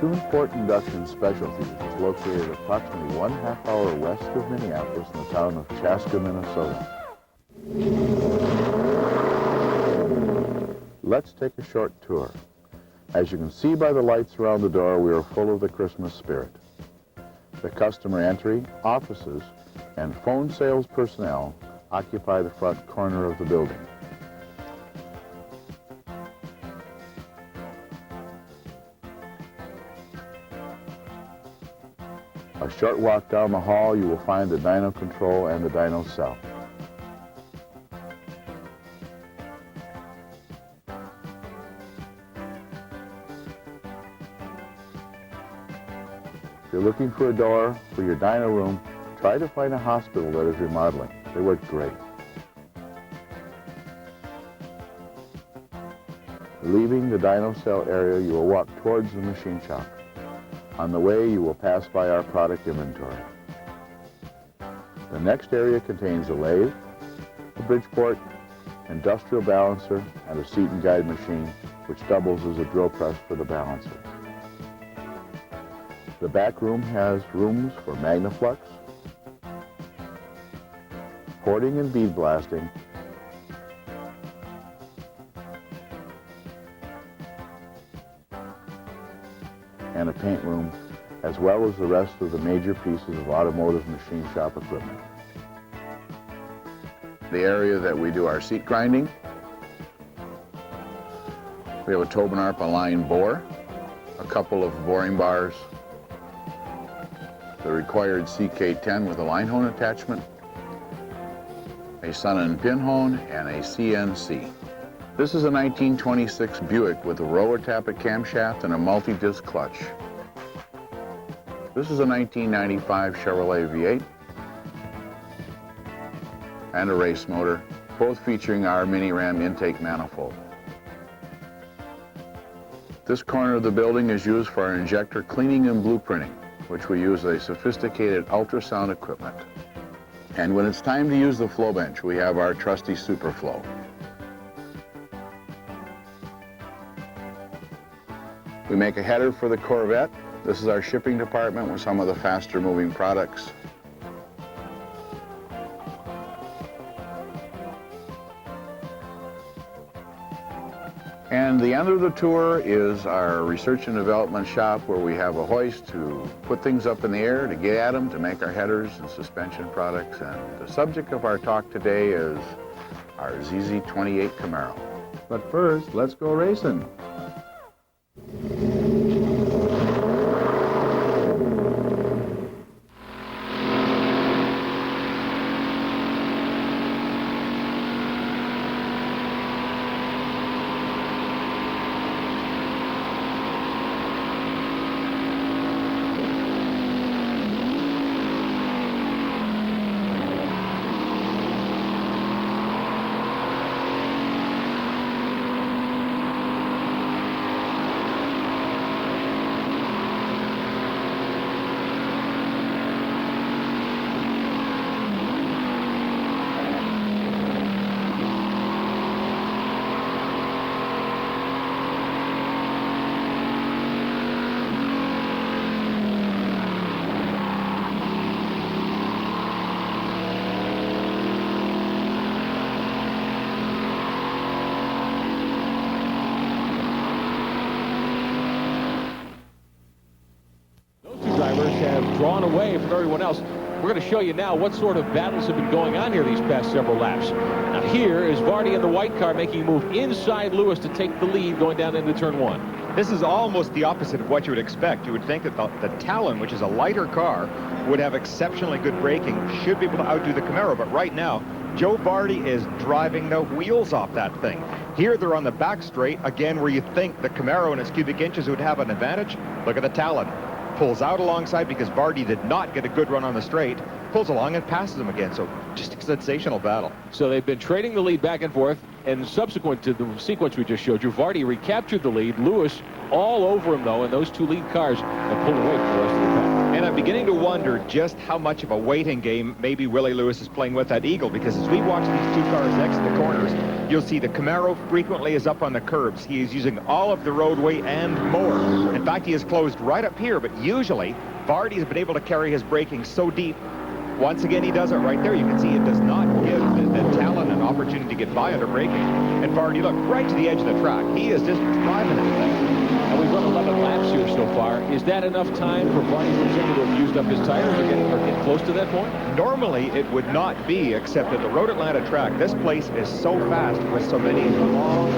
Tuneport Induction Specialties is located approximately 1/2 hour west of Minneapolis in the town of Chaska, Minnesota. Let's take a short tour. As you can see by the lights around the door, we are full of the Christmas spirit. The customer entry, offices, and phone sales personnel occupy the front corner of the building. A short walk down the hall, you will find the dyno control and the dyno cell. If you're looking for a door for your dyno room, try to find a hospital that is remodeling. They work great. Leaving the dyno cell area, you will walk towards the machine shop. On the way, you will pass by our product inventory. The next area contains a lathe, a Bridgeport, industrial balancer, and a seat and guide machine, which doubles as a drill press for the balancer. The back room has rooms for Magnaflux, porting and bead blasting, and a paint room, as well as the rest of the major pieces of automotive machine shop equipment. The area that we do our seat grinding, we have a Tobin-Arp aligned bore, a couple of boring bars, the required CK10 with a line hone attachment, a Sun and pin hone, and a CNC. This is a 1926 Buick with a roller tappet camshaft and a multi-disc clutch. This is a 1995 Chevrolet V8 and a race motor, both featuring our mini ram intake manifold. This corner of the building is used for our injector cleaning and blueprinting, which we use a sophisticated ultrasound equipment. And when it's time to use the flow bench, we have our trusty SuperFlow. We make a header for the Corvette. This is our shipping department with some of the faster moving products. And the end of the tour is our research and development shop, where we have a hoist to put things up in the air, to get at them, to make our headers and suspension products. And the subject of our talk today is our ZZ28 Camaro. But first, let's go racing. Have drawn away from everyone else. We're going to show you now what sort of battles have been going on here these past several laps. Now here is Vardy in the white car making a move inside Lewis to take the lead going down into turn one. This is almost the opposite of what you would expect. You would think that the Talon, which is a lighter car, would have exceptionally good braking, should be able to outdo the Camaro, but right now Joe Vardy is driving the wheels off that thing. Here they're on the back straight, again where you think the Camaro and its cubic inches would have an advantage. Look at the Talon. Pulls out alongside because Vardy did not get a good run on the straight, pulls along and passes him again. So just a sensational battle. So they've been trading the lead back and forth, and subsequent to the sequence we just showed you, Vardy recaptured the lead. Lewis all over him, though, and those two lead cars have pulled away from the rest of the pack. And I'm beginning to wonder just how much of a waiting game maybe Willie Lewis is playing with that Eagle, because as we watch these two cars exit the corners, You'll see the Camaro frequently is up on the curbs. He is using all of the roadway and more. In fact, he is closed right up here, but usually Vardy has been able to carry his braking so deep. Once again, he does it right there. You can see it does not give the Talon an opportunity to get by under braking. And Vardy, look, right to the edge of the track. He is just driving that thing. And we've run 11 laps here so far. Is that enough time for Vardy Virginia to have used up his tires or get close to that point? Normally, it would not be, except at the Road Atlanta track. This place is so fast with so many long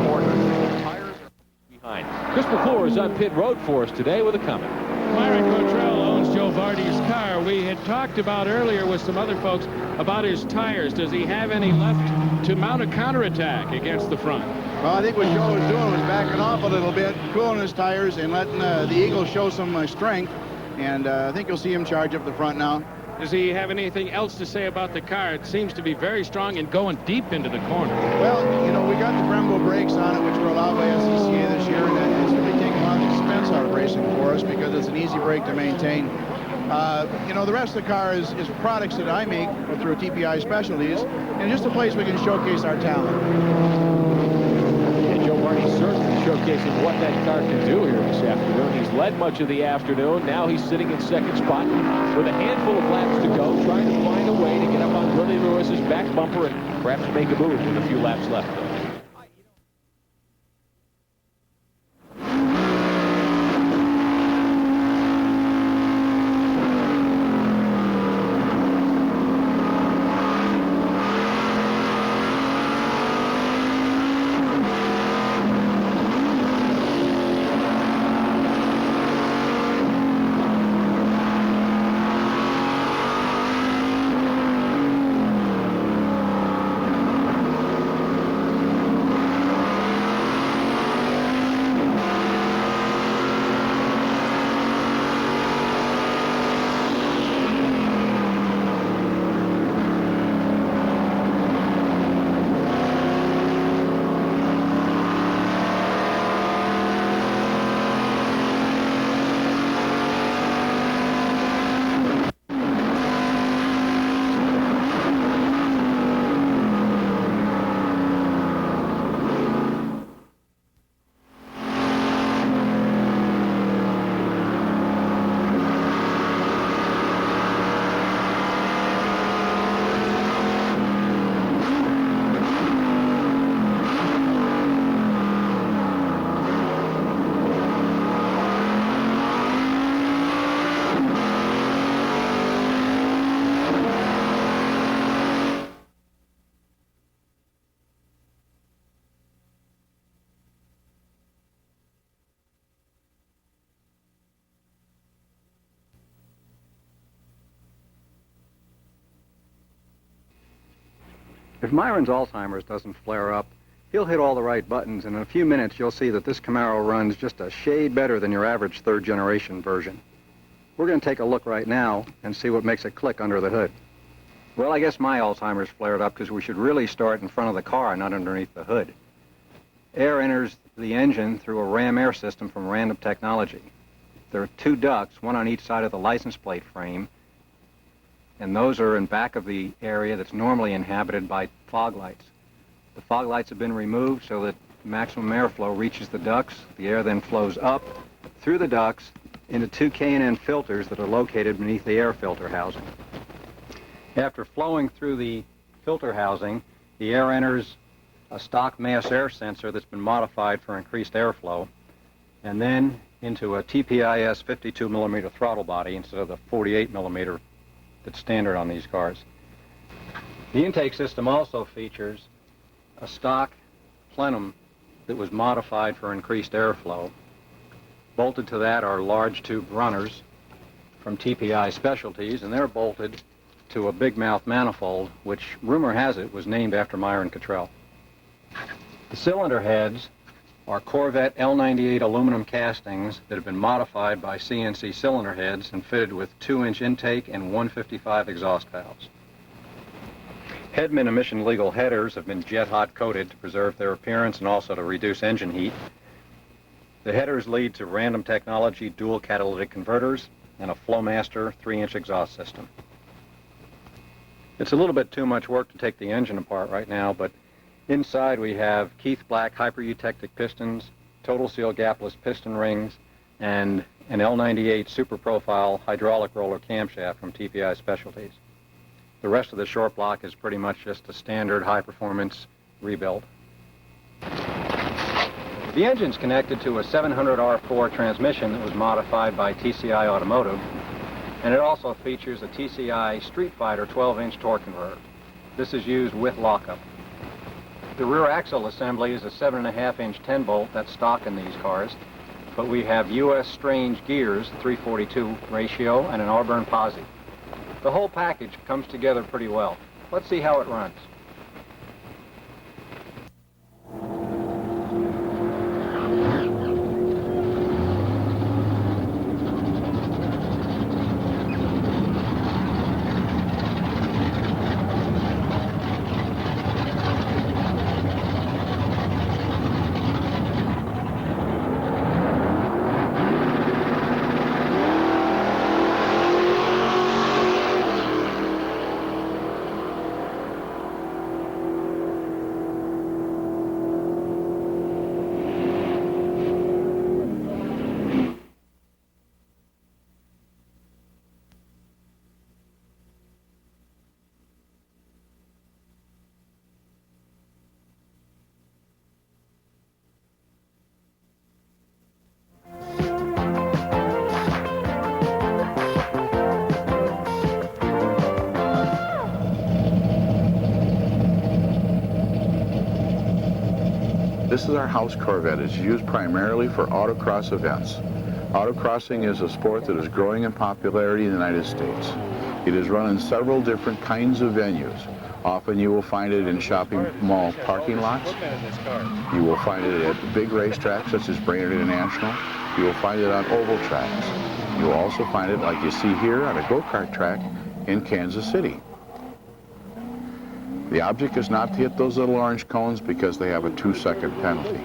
corners. The tires are behind. Chris McClure is on pit road for us today with a comment. Myron Cottrell owns Joe Vardy's car. We had talked about earlier with some other folks about his tires. Does he have any left to mount a counterattack against the front? Well, I think what Joe was doing was backing off a little bit, cooling his tires, and letting the Eagle show some strength. And I think you'll see him charge up the front now. Does he have anything else to say about the car? It seems to be very strong and going deep into the corner. Well, you know, we got the Brembo brakes on it, which were allowed by SCCA this year, and it's really taken a lot of expense out of racing for us because it's an easy brake to maintain. You know, the rest of the car is products that I make through TPI Specialties, and just a place we can showcase our talent. And Joe Vardy certainly showcasing what that car can do here this afternoon. He's led much of the afternoon. Now he's sitting in second spot with a handful of laps to go, trying to find a way to get up on Willie Lewis's back bumper and perhaps make a move with a few laps left. If Myron's Alzheimer's doesn't flare up, he'll hit all the right buttons, and in a few minutes you'll see that this Camaro runs just a shade better than your average third-generation version. We're going to take a look right now and see what makes it click under the hood. Well, I guess my Alzheimer's flared up because we should really start in front of the car, not underneath the hood. Air enters the engine through a ram air system from Random Technology. There are two ducts, one on each side of the license plate frame, and those are in back of the area that's normally inhabited by fog lights. The fog lights have been removed so that maximum airflow reaches the ducts. The air then flows up through the ducts into two K&N filters that are located beneath the air filter housing. After flowing through the filter housing, the air enters a stock mass air sensor that's been modified for increased airflow, and then into a TPIS 52 millimeter throttle body instead of the 48 millimeter that's standard on these cars. The intake system also features a stock plenum that was modified for increased airflow. Bolted to that are large tube runners from TPI Specialties, and they're bolted to a big mouth manifold, which rumor has it was named after Myron Cottrell. The cylinder heads are Corvette L98 aluminum castings that have been modified by CNC cylinder heads and fitted with 2-inch intake and 155 exhaust valves. Headman emission legal headers have been jet hot coated to preserve their appearance and also to reduce engine heat. The headers lead to Random Technology dual catalytic converters and a Flowmaster 3-inch exhaust system. It's a little bit too much work to take the engine apart right now, but Inside we have Keith Black hyper-eutectic pistons, total seal gapless piston rings, and an L98 super profile hydraulic roller camshaft from TPI Specialties. The rest of the short block is pretty much just a standard high-performance rebuild. The engine's connected to a 700R4 transmission that was modified by TCI Automotive, and it also features a TCI Street Fighter 12-inch torque converter. This is used with lockup. The rear axle assembly is a 7.5-inch 10-bolt that's stock in these cars, but we have U.S. Strange gears, 342 ratio, and an Auburn posi. The whole package comes together pretty well. Let's see how it runs. This is our house Corvette. It's used primarily for autocross events. Autocrossing is a sport that is growing in popularity in the United States. It is run in several different kinds of venues. Often you will find it in shopping mall parking lots. You will find it at big racetracks such as Brainerd International. You will find it on oval tracks. You will also find it, like you see here, on a go-kart track in Kansas City. The object is not to hit those little orange cones because they have a 2-second penalty.